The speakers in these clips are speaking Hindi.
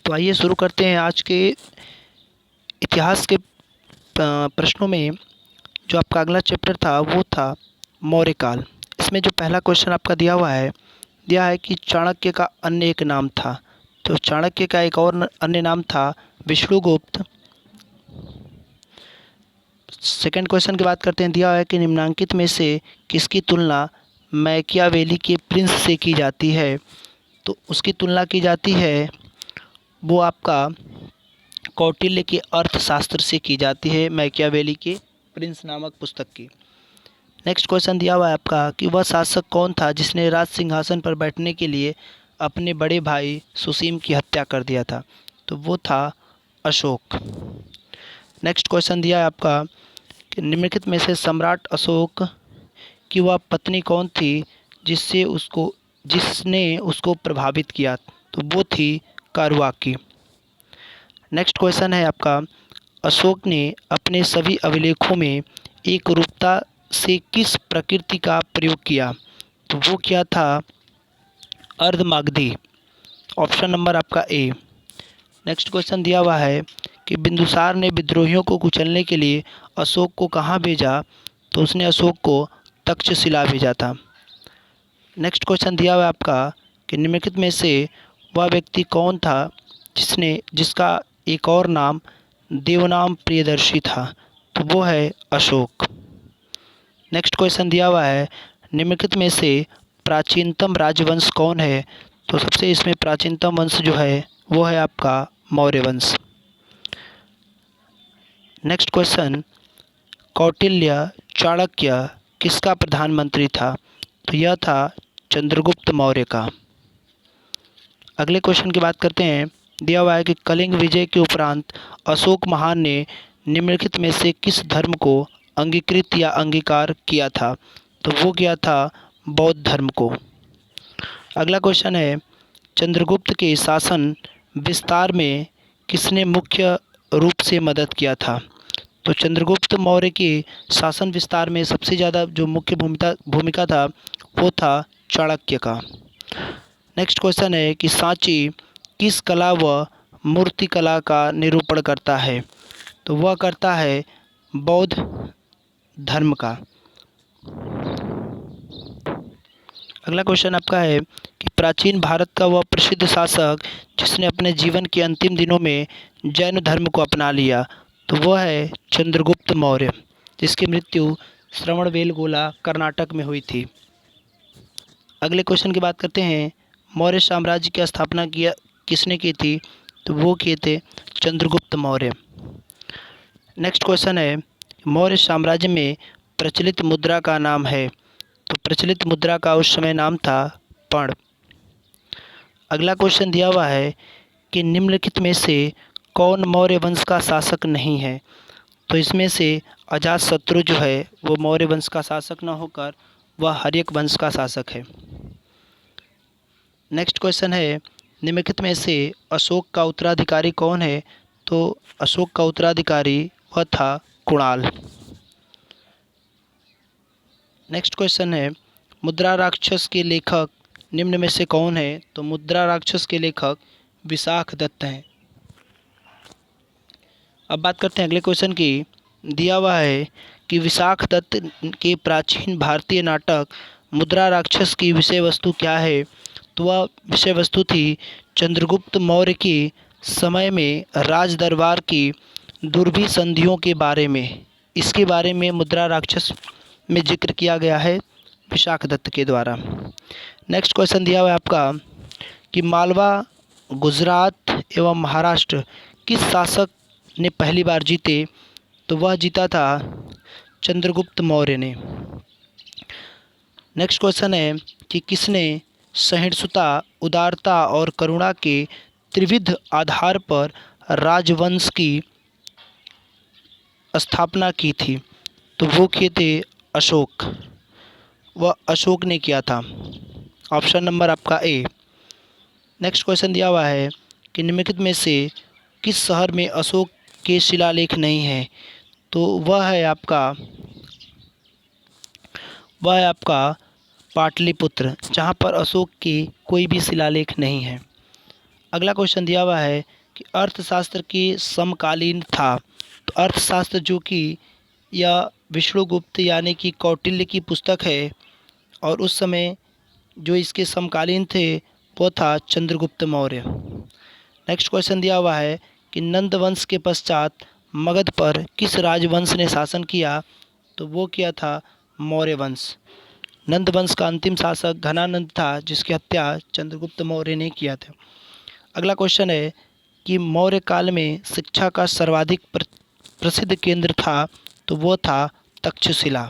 तो आइए शुरू करते हैं आज के इतिहास के प्रश्नों में। जो आपका अगला चैप्टर था वो था मौर्यकाल। इसमें जो पहला क्वेश्चन आपका दिया है कि चाणक्य का अन्य एक नाम था। तो चाणक्य का एक और अन्य नाम था विष्णुगुप्त। सेकंड क्वेश्चन की बात करते हैं। दिया है कि निम्नांकित में से किसकी तुलना मैकियावेली के प्रिंस से की जाती है। तो उसकी तुलना की जाती है वो आपका कौटिल्य के अर्थशास्त्र से की जाती है, मैकियावेली के प्रिंस नामक पुस्तक की। नेक्स्ट क्वेश्चन दिया हुआ है आपका कि वह शासक कौन था जिसने राज सिंहासन पर बैठने के लिए अपने बड़े भाई सुसीम की हत्या कर दिया था। तो वो था अशोक। नेक्स्ट क्वेश्चन दिया है आपका कि निम्नलिखित में से सम्राट अशोक की वह पत्नी कौन थी जिसने उसको प्रभावित किया। तो वो थी कारुआकी। नेक्स्ट क्वेश्चन है आपका, अशोक ने अपने सभी अभिलेखों में एक रूपता से किस प्रकृति का प्रयोग किया। तो वो क्या था, अर्धमागधी। ऑप्शन नंबर आपका ए। नेक्स्ट क्वेश्चन दिया हुआ है कि बिंदुसार ने विद्रोहियों को कुचलने के लिए अशोक को कहाँ भेजा। तो उसने अशोक को तक्षशिला भेजा था। नेक्स्ट क्वेश्चन दिया हुआ है आपका कि निम्नलिखित में से वह व्यक्ति कौन था जिसका एक और नाम देवनाम प्रियदर्शी था। तो वो है अशोक। नेक्स्ट क्वेश्चन दिया हुआ है, निम्नलिखित में से प्राचीनतम राजवंश कौन है। तो सबसे इसमें प्राचीनतम वंश जो है वो है आपका मौर्य वंश। नेक्स्ट क्वेश्चन, कौटिल्य चाणक्य किसका प्रधानमंत्री था। तो यह था चंद्रगुप्त मौर्य का। अगले क्वेश्चन की बात करते हैं। दिया हुआ है कि कलिंग विजय के उपरांत अशोक महान ने निम्नलिखित में से किस धर्म को अंगीकृत या अंगीकार किया था। तो वो किया था बौद्ध धर्म को। अगला क्वेश्चन है, चंद्रगुप्त के शासन विस्तार में किसने मुख्य रूप से मदद किया था। तो चंद्रगुप्त मौर्य के शासन विस्तार में सबसे ज़्यादा जो मुख्य भूमिका था वो था चाणक्य का। नेक्स्ट क्वेश्चन है कि सांची किस कला व मूर्तिकला का निरूपण करता है। तो वह करता है बौद्ध धर्म का। अगला क्वेश्चन आपका है कि प्राचीन भारत का वह प्रसिद्ध शासक जिसने अपने जीवन के अंतिम दिनों में जैन धर्म को अपना लिया। तो वह है चंद्रगुप्त मौर्य, जिसकी मृत्यु श्रवणबेलगोला कर्नाटक में हुई थी। अगले क्वेश्चन की बात करते हैं, मौर्य साम्राज्य की स्थापना किसने की थी। तो वो किए थे चंद्रगुप्त मौर्य। नेक्स्ट क्वेश्चन है, मौर्य साम्राज्य में प्रचलित मुद्रा का नाम है। तो प्रचलित मुद्रा का उस समय नाम था पर्ण। अगला क्वेश्चन दिया हुआ है कि निम्नलिखित में से कौन मौर्य वंश का शासक नहीं है। तो इसमें से अजातशत्रु जो है वो मौर्य वंश का शासक न होकर वह हर्यक वंश का शासक है। नेक्स्ट क्वेश्चन है, निम्नलिखित में से अशोक का उत्तराधिकारी कौन है। तो अशोक का उत्तराधिकारी वह था कुणाल। नेक्स्ट क्वेश्चन है, मुद्रा राक्षस के लेखक निम्न में से कौन है। तो मुद्रा राक्षस के लेखक विशाख दत्त हैं। अब बात करते हैं अगले क्वेश्चन की। दिया हुआ है कि विशाख दत्त के प्राचीन भारतीय नाटक मुद्रा राक्षस की विषय वस्तु क्या है। तो वह विषय वस्तु थी चंद्रगुप्त मौर्य के समय में राज दरबार की दुर्भी संधियों के बारे में। इसके बारे में मुद्रा राक्षस में जिक्र किया गया है विशाख दत्त के द्वारा। नेक्स्ट क्वेश्चन दिया हुआ है आपका कि मालवा, गुजरात एवं महाराष्ट्र किस शासक ने पहली बार जीते। तो वह जीता था चंद्रगुप्त मौर्य ने। नेक्स्ट क्वेश्चन है कि किसने सहिष्णुता, उदारता और करुणा के त्रिविध आधार पर राजवंश की स्थापना की थी। तो वो किए थे अशोक। वह अशोक ने किया था। ऑप्शन नंबर आपका ए। नेक्स्ट क्वेश्चन दिया हुआ है कि निम्नलिखित में से किस शहर में अशोक के शिलालेख नहीं है। तो वह है आपका पाटलिपुत्र, जहाँ पर अशोक के कोई भी शिलालेख नहीं है। अगला क्वेश्चन दिया हुआ है कि अर्थशास्त्र के समकालीन था। तो अर्थशास्त्र जो कि यह विष्णुगुप्त यानी कि कौटिल्य की पुस्तक है, और उस समय जो इसके समकालीन थे वो था चंद्रगुप्त मौर्य। नेक्स्ट क्वेश्चन दिया हुआ है कि नंद वंश के पश्चात मगध पर किस राजवंश ने शासन किया। तो वो किया था मौर्य वंश। नंद वंश का अंतिम शासक घनानंद था, जिसकी हत्या चंद्रगुप्त मौर्य ने किया था। अगला क्वेश्चन है कि मौर्य काल में शिक्षा का सर्वाधिक प्रसिद्ध केंद्र था। तो वो था तक्षशिला।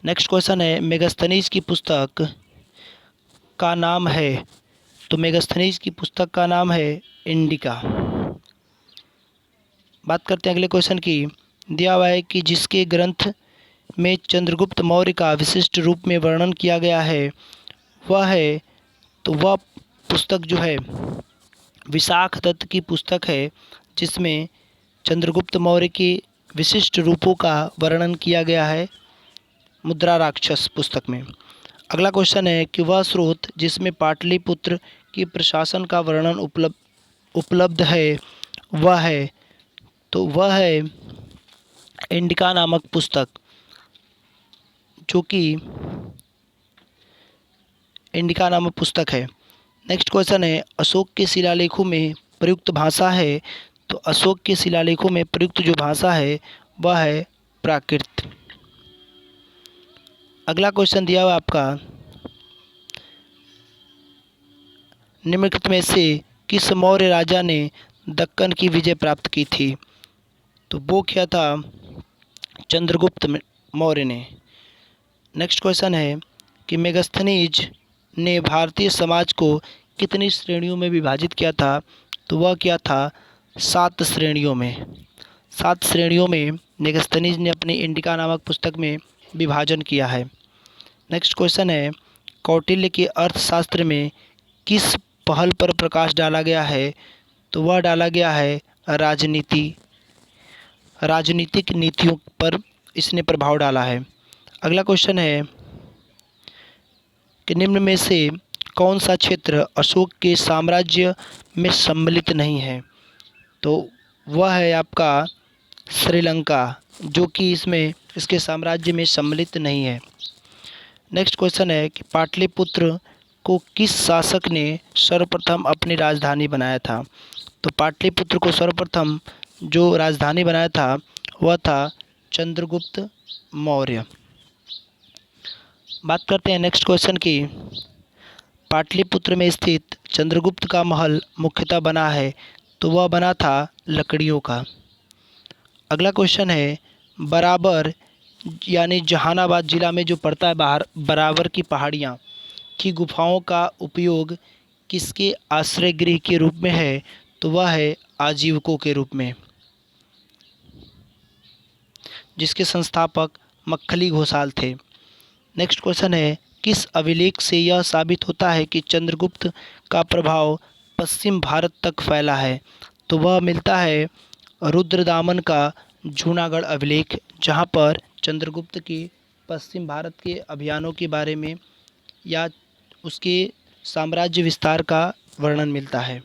नेक्स्ट क्वेश्चन है मेगास्थनीज की पुस्तक का नाम है। तो मेगास्थनीज की पुस्तक का नाम है इंडिका। बात करते हैं अगले क्वेश्चन की। दिया हुआ है कि जिसके ग्रंथ में चंद्रगुप्त मौर्य का विशिष्ट रूप में वर्णन किया गया है वह है, तो वह पुस्तक जो है विशाख दत्त की पुस्तक है, जिसमें चंद्रगुप्त मौर्य के विशिष्ट रूपों का वर्णन किया गया है मुद्रा राक्षस पुस्तक में। अगला क्वेश्चन है कि वह स्रोत जिसमें पाटलिपुत्र की प्रशासन का वर्णन उपलब्ध है वह है, तो वह है इंडिका नामक पुस्तक, जो कि इंडिका नामक पुस्तक है। नेक्स्ट क्वेश्चन है अशोक के शिलालेखों में प्रयुक्त भाषा है। तो अशोक के शिलालेखों में प्रयुक्त जो भाषा है वह है प्राकृत। अगला क्वेश्चन दिया हुआ आपका, निम्नलिखित में से किस मौर्य राजा ने दक्कन की विजय प्राप्त की थी। तो वो क्या था चंद्रगुप्त मौर्य ने। नेक्स्ट क्वेश्चन है कि मेगास्थनीज ने भारतीय समाज को कितनी श्रेणियों में विभाजित किया था। तो वह क्या था 7 श्रेणियों में। 7 श्रेणियों में मेगास्थनीज ने अपनी इंडिका नामक पुस्तक में विभाजन किया है। नेक्स्ट क्वेश्चन है कौटिल्य के अर्थशास्त्र में किस पहल पर प्रकाश डाला गया है। तो वह डाला गया है राजनीतिक नीतियों पर इसने प्रभाव डाला है। अगला क्वेश्चन है कि निम्न में से कौन सा क्षेत्र अशोक के साम्राज्य में सम्मिलित नहीं है। तो वह है आपका श्रीलंका, जो कि इसके साम्राज्य में सम्मिलित नहीं है। नेक्स्ट क्वेश्चन है कि पाटलिपुत्र को किस शासक ने सर्वप्रथम अपनी राजधानी बनाया था। तो पाटलिपुत्र को सर्वप्रथम जो राजधानी बनाया था वह था चंद्रगुप्त मौर्य। बात करते हैं नेक्स्ट क्वेश्चन की। पाटलिपुत्र में स्थित चंद्रगुप्त का महल मुख्यतः बना है। तो वह बना था लकड़ियों का। अगला क्वेश्चन है बराबर यानी जहानाबाद जिला में जो पड़ता है बराबर की पहाड़ियाँ की गुफाओं का उपयोग किसके आश्रय गृह के रूप में है। तो वह है आजीविकों के रूप में, जिसके संस्थापक मक्खली घोषाल थे। नेक्स्ट क्वेश्चन है किस अभिलेख से यह साबित होता है कि चंद्रगुप्त का प्रभाव पश्चिम भारत तक फैला है। तो वह मिलता है रुद्रदामन का जूनागढ़ अभिलेख, जहाँ पर चंद्रगुप्त के पश्चिम भारत के अभियानों के बारे में या उसके साम्राज्य विस्तार का वर्णन मिलता है।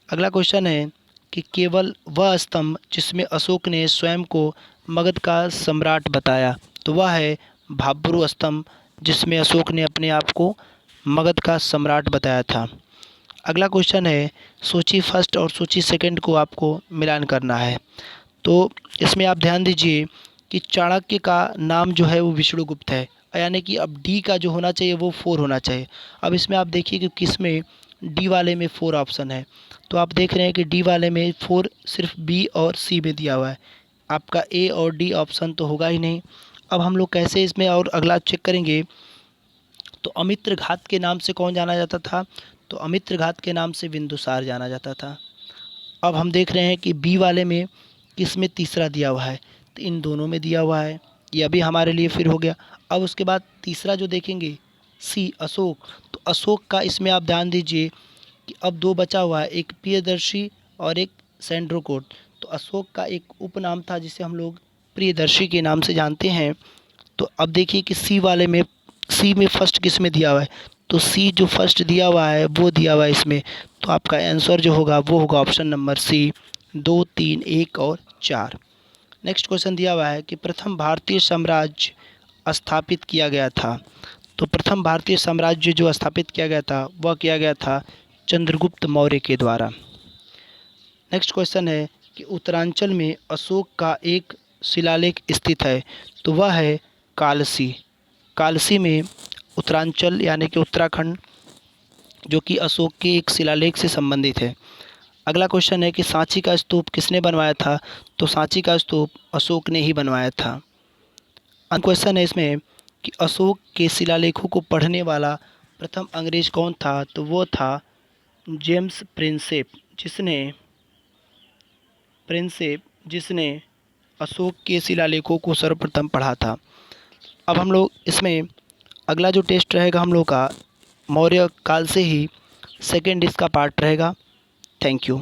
अगला क्वेश्चन है कि केवल वह स्तंभ जिसमें अशोक ने स्वयं को मगध का सम्राट बताया। तो वह है भाब्रू स्तंभ, जिसमें अशोक ने अपने आप को मगध का सम्राट बताया था। अगला क्वेश्चन है सूची फर्स्ट और सूची सेकंड को आपको मिलान करना है। तो इसमें आप ध्यान दीजिए कि चाणक्य का नाम जो है वो विष्णुगुप्त है, यानी कि अब डी का जो होना चाहिए वो 4 होना चाहिए। अब इसमें आप देखिए कि किस में डी वाले में 4 ऑप्शन है। तो आप देख रहे हैं कि डी वाले में 4 सिर्फ बी और सी में दिया हुआ है, आपका ए और डी ऑप्शन तो होगा ही नहीं। अब हम लोग कैसे इसमें और अगला चेक करेंगे। तो अमित्र घात के नाम से कौन जाना जाता था। तो अमित्र घात के नाम से बिंदुसार जाना जाता था। अब हम देख रहे हैं कि बी वाले में किस में तीसरा दिया हुआ है। तो इन दोनों में दिया हुआ है, यह भी हमारे लिए फिर हो गया। अब उसके बाद तीसरा जो देखेंगे सी अशोक। तो अशोक का इसमें आप ध्यान दीजिए कि अब 2 बचा हुआ है, एक प्रियदर्शी और एक सैंड्रोकोट। तो अशोक का एक उपनाम था जिसे हम लोग प्रियदर्शी के नाम से जानते हैं। तो अब देखिए कि सी वाले में सी में फर्स्ट किस में दिया हुआ है। तो सी जो फर्स्ट दिया हुआ है वो दिया हुआ है इसमें, तो आपका आंसर जो होगा वो होगा ऑप्शन नंबर सी, 2, 3, 1 और 4। नेक्स्ट क्वेश्चन दिया हुआ है कि प्रथम भारतीय साम्राज्य स्थापित किया गया था। तो प्रथम भारतीय साम्राज्य जो स्थापित किया गया था वह किया गया था चंद्रगुप्त मौर्य के द्वारा। नेक्स्ट क्वेश्चन है कि उत्तरांचल में अशोक का एक शिलालेख स्थित है, तो वह है कालसी। कालसी में उत्तरांचल यानी कि उत्तराखंड जो कि अशोक के एक शिलालेख से संबंधित है। अगला क्वेश्चन है कि सांची का स्तूप किसने बनवाया था, तो सांची का स्तूप अशोक ने ही बनवाया था। क्वेश्चन है इसमें कि अशोक के शिलालेखों को पढ़ने वाला प्रथम अंग्रेज कौन था, तो वो था जेम्स प्रिंसेप जिसने अशोक के शिलालेखों को सर्वप्रथम पढ़ा था। अब हम लोग इसमें अगला जो टेस्ट रहेगा हम लोग का मौर्य काल से ही सेकेंड इसका पार्ट रहेगा। Thank you.